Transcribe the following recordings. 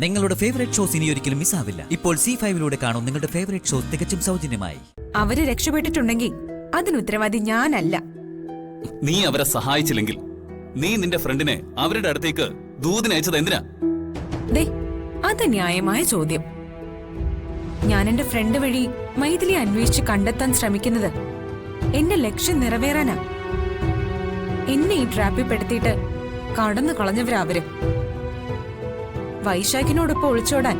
നിങ്ങളുടെ favourite shows ഇനി ഒരിക്കലും മിസ്സാവില്ല. ഇപ്പോൾ C5 കാണും നിങ്ങളുടെ ഫേവറേറ്റ് ഷോസ് തികച്ചും സൗജന്യമായി. അവര് രക്ഷപ്പെട്ടിട്ടുണ്ടെങ്കിൽ അതിന് ഉത്തരവാദി ഞാനല്ല. നീ അവരെ സഹായിച്ചില്ലെങ്കിൽ നീ നിന്റെ ഫ്രണ്ടിനെ അവരുടെ അടുത്തേക്ക് ദൂതിനയച്ചത് എന്തിനാ? അത് ന്യായമായ ചോദ്യം. ഞാൻ എന്റെ ഫ്രണ്ട് വഴി മൈഥിലി അന്വേഷിച്ച് കണ്ടെത്താൻ ശ്രമിക്കുന്നത് എന്റെ ലക്ഷ്യം നിറവേറാനാ. എന്നെ ഈ ട്രാപ്പിൽ പെടുത്തിയിട്ട് കടന്നു കളഞ്ഞവരാ അവര്. വൈശാഖിനോടൊപ്പം ഒളിച്ചോടാൻ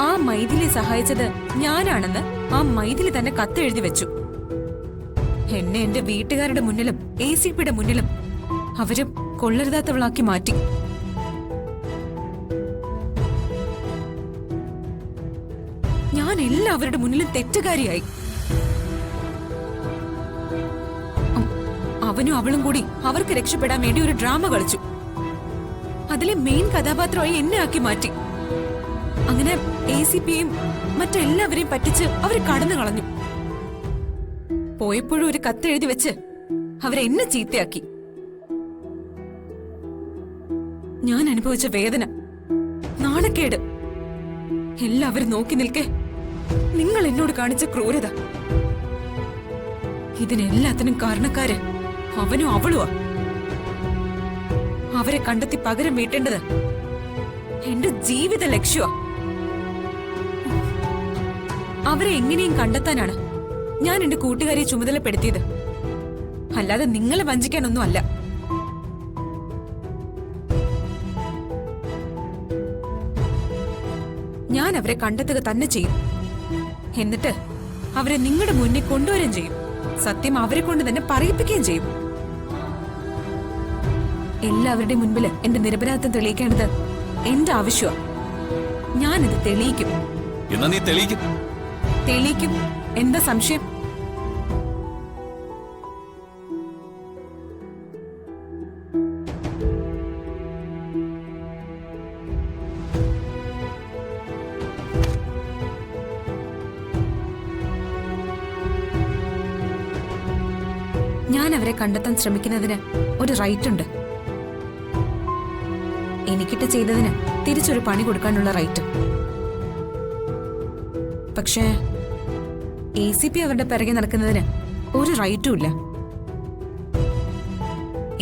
ആ മൈഥിലി സഹായിച്ചത് ഞാനാണെന്ന് ആ മൈഥിലി തന്നെ കത്തെഴുതി വെച്ചു. എന്നെ എന്റെ വീട്ടുകാരുടെ മുന്നിലും ACPയുടെ മുന്നിലും അവര് കൊള്ളരുതാത്തവളാക്കി മാറ്റി. ഞാൻ എല്ലാവരുടെ മുന്നിലും തെറ്റുകാരിയായി. അവനും അവളും കൂടി അവർക്ക് രക്ഷപ്പെടാൻ വേണ്ടി ഒരു ഡ്രാമ കളിച്ചു. അതിലെ മെയിൻ കഥാപാത്രമായി എന്നെ ആക്കി മാറ്റി. അങ്ങനെ ACPയും മറ്റെല്ലാവരെയും പറ്റിച്ച് അവര് കടന്നു കളഞ്ഞു. പോയപ്പോഴും ഒരു കത്തെഴുതി വെച്ച് അവരെന്നെ ചീത്തയാക്കി. ഞാൻ അനുഭവിച്ച വേദന, നാണക്കേട് എല്ലാവരും നോക്കി നിൽക്കെ നിങ്ങൾ എന്നോട് കാണിച്ച ക്രൂരത, ഇതിനെല്ലാത്തിനും കാരണക്കാര് അവനും അവളുവാ. അവരെ കണ്ടെത്തി പകരം വീട്ടേണ്ടത് എന്റെ ജീവിത ലക്ഷ്യമാ. അവരെ എങ്ങനെയും കണ്ടെത്താനാണ് ഞാൻ എന്റെ കൂട്ടുകാരെ ചുമതലപ്പെടുത്തിയത്, അല്ലാതെ നിങ്ങളെ വഞ്ചിക്കാനൊന്നും അല്ല. ഞാൻ അവരെ കണ്ടെത്തുക തന്നെ ചെയ്യും. എന്നിട്ട് അവരെ നിങ്ങളുടെ മുന്നിൽ കൊണ്ടുവരികയും ചെയ്യും. സത്യം അവരെ കൊണ്ട് തന്നെ പറയിപ്പിക്കുകയും ചെയ്യും. എല്ലാവരുടെയും മുൻപിൽ എന്റെ നിരപരാധിത്വം തെളിയിക്കേണ്ടത് എന്റെ ആവശ്യമാ. ഞാനിത് തെളിയിക്കും. എന്നാ നീ തെളിയിക്കും. തെളിയിക്കും. എന്താ സംശയം? ഞാൻ അവരെ കണ്ടെത്താൻ ശ്രമിക്കുന്നതിന് ഒരു റൈറ്റ് ഉണ്ട്. എനിക്കിട്ട് ചെയ്തതിന് തിരിച്ചൊരു പണി കൊടുക്കാനുള്ള റൈറ്റ്. പക്ഷേ ACP അവരുടെ പിറകെ നടക്കുന്നതിന് ഒരു റൈറ്റും ഇല്ല.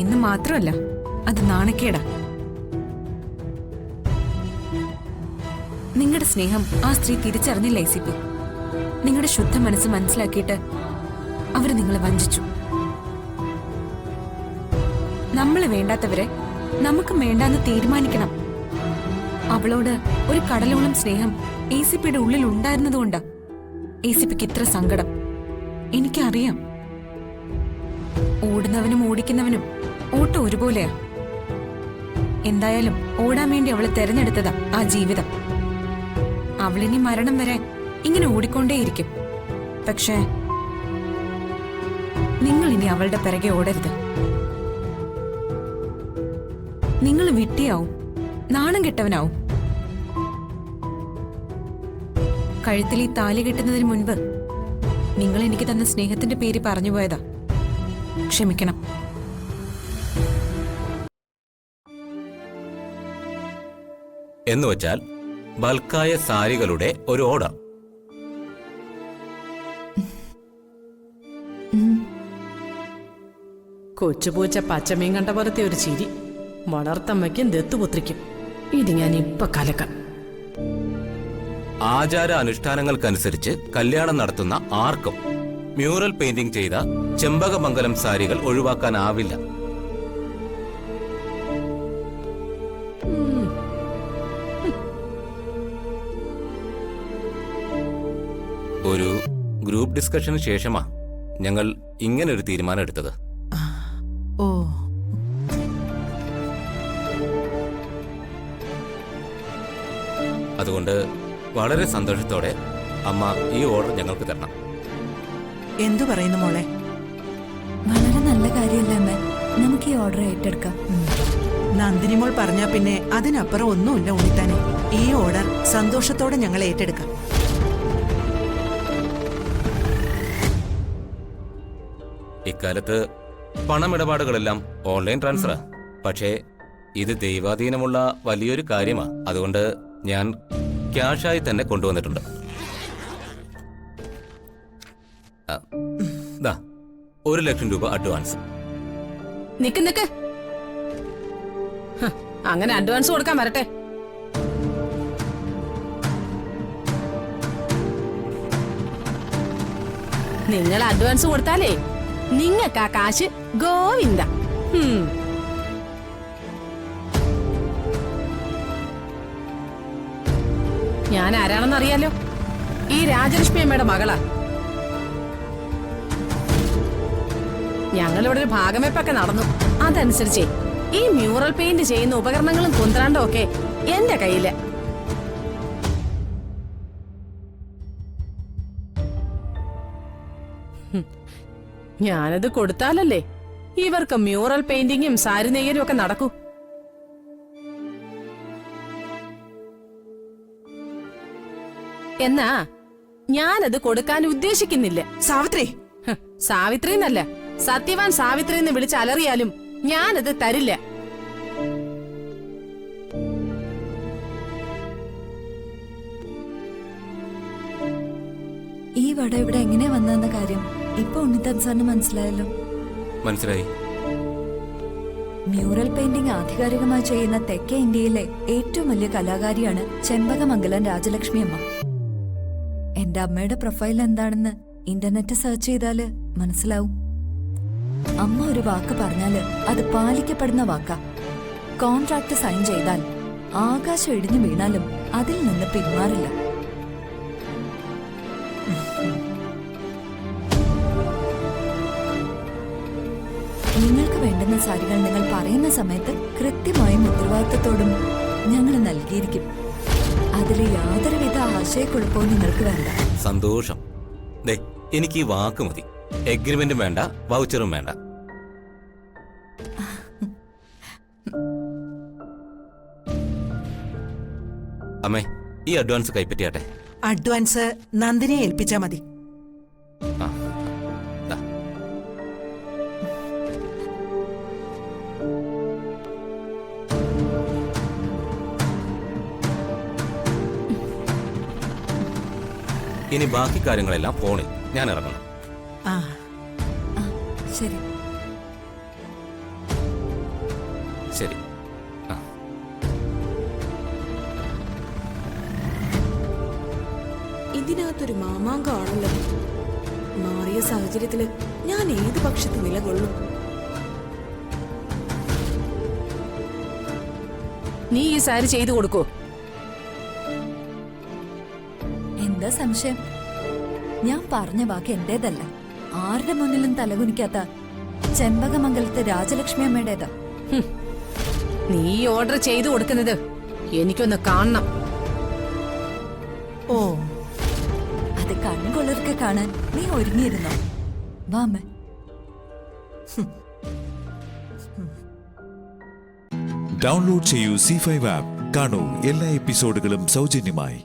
എന്ന് മാത്രമല്ല, അത് നാണക്കേടാ. നിങ്ങളുടെ സ്നേഹം ആ സ്ത്രീ തിരിച്ചറിഞ്ഞില്ല ACP. നിങ്ങളുടെ ശുദ്ധ മനസ്സ് മനസ്സിലാക്കിയിട്ട് അവര് നിങ്ങളെ വഞ്ചിച്ചു. നമ്മളെ വേണ്ടാത്തവരെ നമുക്ക് വേണ്ടാന്ന് തീരുമാനിക്കണം. അവളോട് ഒരു കടലോളം സ്നേഹം ACPയുടെ ഉള്ളിൽ ഉണ്ടായിരുന്നതുകൊണ്ടാ ACPക്ക് ഇത്ര സങ്കടം. എനിക്കറിയാം. ഓടുന്നവനും ഓടിക്കുന്നവനും ഓട്ടം ഒരുപോലെയാ. എന്തായാലും ഓടാൻ വേണ്ടി അവളെ തെരഞ്ഞെടുത്തതാ ആ ജീവിതം. അവളിനി മരണം വരെ ഇങ്ങനെ ഓടിക്കൊണ്ടേയിരിക്കും. പക്ഷേ നിങ്ങൾ ഇനി അവളുടെ പിറകെ ഓടരുത്. നിങ്ങൾ വിട്ടിയാവും, നാണം കെട്ടവനാവും. കഴുത്തിൽ ഈ താലി കെട്ടുന്നതിന് മുൻപ് നിങ്ങൾ എനിക്ക് തന്ന സ്നേഹത്തിന്റെ പേര് പറഞ്ഞു പോയതാ. ക്ഷമിക്കണം. എന്നുവച്ചാൽ ബൾക്കായ സാരികളുടെ ഒരു ഓർഡർ. കൊച്ചുപൂച്ച പച്ചമീൻ കണ്ട പോലത്തെ ഒരു ചിരി. വളർത്തമ്മയ്ക്കും ദത്തുപുത്രിക്കും. ഇത് ഞാൻ ഇപ്പൊ കലക്കാം. ആചാര അനുഷ്ഠാനങ്ങൾക്കനുസരിച്ച് കല്യാണം നടത്തുന്ന ആർക്കും മ്യൂറൽ പെയിന്റിംഗ് ചെയ്ത ചെമ്പകമംഗലം സാരികൾ ഒഴിവാക്കാനാവില്ല. ഒരു ഗ്രൂപ്പ് ഡിസ്കഷന് ശേഷമാ ഞങ്ങൾ ഇങ്ങനൊരു തീരുമാനം എടുത്തത്. ഓ, അതുകൊണ്ട് വളരെ സന്തോഷത്തോടെ അമ്മ ഈ ഓർഡർ ഞങ്ങൾക്ക് തരണം. എന്തു പറയുന്നു മോളെ? വളരെ നല്ല കാര്യമല്ലേ അമ്മ, നമുക്ക് ഈ ഓർഡർ ഏറ്റെടുക്കാം. നന്ദിനി മോൾ പറഞ്ഞാ പിന്നെ അതിനപ്പുറം ഒന്നുമില്ല ഉണ്ണിത്താനെ. ഈ ഓർഡർ സന്തോഷത്തോടെ ഞങ്ങൾ ഏറ്റെടുക്കാം. ഇക്കാലത്ത് പണമിടപാടുകളെല്ലാം ഓൺലൈൻ ട്രാൻസ്ഫറാ. പക്ഷേ ഇത് ദൈവാധീനമുള്ള വലിയൊരു കാര്യമാണ്. അതുകൊണ്ട് ഞാൻ ക്യാഷായി തന്നെ കൊണ്ടുവന്നിട്ടുണ്ട്. ആ, ദാ 1,00,000 രൂപ അഡ്വാൻസ്. നിക്ക് അങ്ങനെ അഡ്വാൻസ് കൊടുക്കാൻ വരട്ടെ. നിങ്ങൾ അഡ്വാൻസ് കൊടുത്താലേ നിങ്ങൾക്ക് ആ കാശ് ഗോവിന്ദ. ഞാൻ ആരാണെന്ന് അറിയാലോ, ഈ രാജലക്ഷ്മി അമ്മയുടെ മകളാ. ഞങ്ങളിവിടെ ഒരു ഭാഗമേപ്പൊക്കെ നടന്നു. അതനുസരിച്ചേ ഈ മ്യൂറൽ പെയിന്റ് ചെയ്യുന്ന ഉപകരണങ്ങളും കുന്ത്രാണ്ടും ഒക്കെ എന്റെ കയ്യില്. ഞാനത് കൊടുത്താലല്ലേ ഇവർക്ക് മ്യൂറൽ പെയിന്റിങ്ങും സാരി നെയ്യലും ഒക്കെ നടക്കൂ. എന്നാ ഞാനത് കൊടുക്കാൻ ഉദ്ദേശിക്കുന്നില്ല. സാവിത്രി, സാവിത്രി എന്നല്ല, സത്യവാൻ സാവിത്രി എന്ന് വിളിച്ച് അലറിയാലും ഞാനത് തരില്ല. ഈ വട ഇവിടെ എങ്ങനെ വന്നെന്ന കാര്യം ഇപ്പൊ ഉണ്ണിത്താൻ സാറിന് മനസ്സിലായല്ലോ. മനസ്സിലായി. മ്യൂറൽ പെയിന്റിംഗ് ആധികാരികമായി ചെയ്യുന്ന തെക്കേ ഇന്ത്യയിലെ ഏറ്റവും വലിയ കലാകാരിയാണ് ചെമ്പകമംഗലം രാജലക്ഷ്മി അമ്മ. എന്റെ അമ്മയുടെ പ്രൊഫൈൽ എന്താണെന്ന് ഇന്റർനെറ്റ് സെർച്ച് ചെയ്താല് മനസ്സിലാവും. അമ്മ ഒരു വാക്ക് പറഞ്ഞാല് അത് പാലിക്കപ്പെടുന്ന വാക്കാ. കോൺട്രാക്ട് സൈൻ ചെയ്താൽ ആകാശം ഇടിഞ്ഞു വീണാലും അതിൽ നിന്ന് പിന്മാറില്ല. നിങ്ങൾക്ക് വേണ്ടുന്ന സാരികൾ നിങ്ങൾ പറയുന്ന സമയത്ത് കൃത്യമായും ഉത്തരവാദിത്തത്തോടും ഞങ്ങൾ നൽകിയിരിക്കും. അതിൽ യാതൊരുവിധ ആശയക്കുഴപ്പവും നിങ്ങൾക്ക് വേണ്ട. സന്തോഷം. ദേ, എനിക്ക് ഈ വാക്ക് മതി. എഗ്രിമെന്റും വേണ്ട, വൗച്ചറും വേണ്ട. അമ്മേ, ഈ അഡ്വാൻസ് കൈപ്പറ്റിയാട്ടെ. അഡ്വാൻസ് നന്ദിനിയെ ഏൽപ്പിച്ചാ മതി. ആ, ദാ. ഇനി ബാക്കി കാര്യങ്ങളെല്ലാം ഫോണിൽ. ഞാൻ ഇറങ്ങണം. ആ, ശരി. ശരി. ആ. ഇതിനകത്തൊരു മാമാങ്കമാണല്ലോ. മാറിയ സാഹചര്യത്തില് ഞാൻ ഏത് പക്ഷത്ത് നിലകൊള്ളും? നീ ഈ സാരി ചെയ്തു കൊടുക്കോ? എന്താ സംശയം? ഞാൻ പറഞ്ഞ വാക്ക് എന്റേതല്ല. ആരുടെ മുന്നിലും തലകുനിക്കാത്ത ചെമ്പകമംഗലത്തെ രാജലക്ഷ്മി അമ്മയുടേതാ. നീ ഓർഡർ ചെയ്തു കൊടുക്കുന്നത് എനിക്കൊന്ന് കാണണം. ഓ, അത് കൺകൊളിർക്കെ കാണാൻ നീ ഒരുങ്ങിയിരുന്നോ? വാമേ. ഡൗൺലോഡ് ചെയ്യൂ C5 ആപ്പ്. കാണൂ എല്ലാ എപ്പിസോഡുകളും സൗജന്യമായി.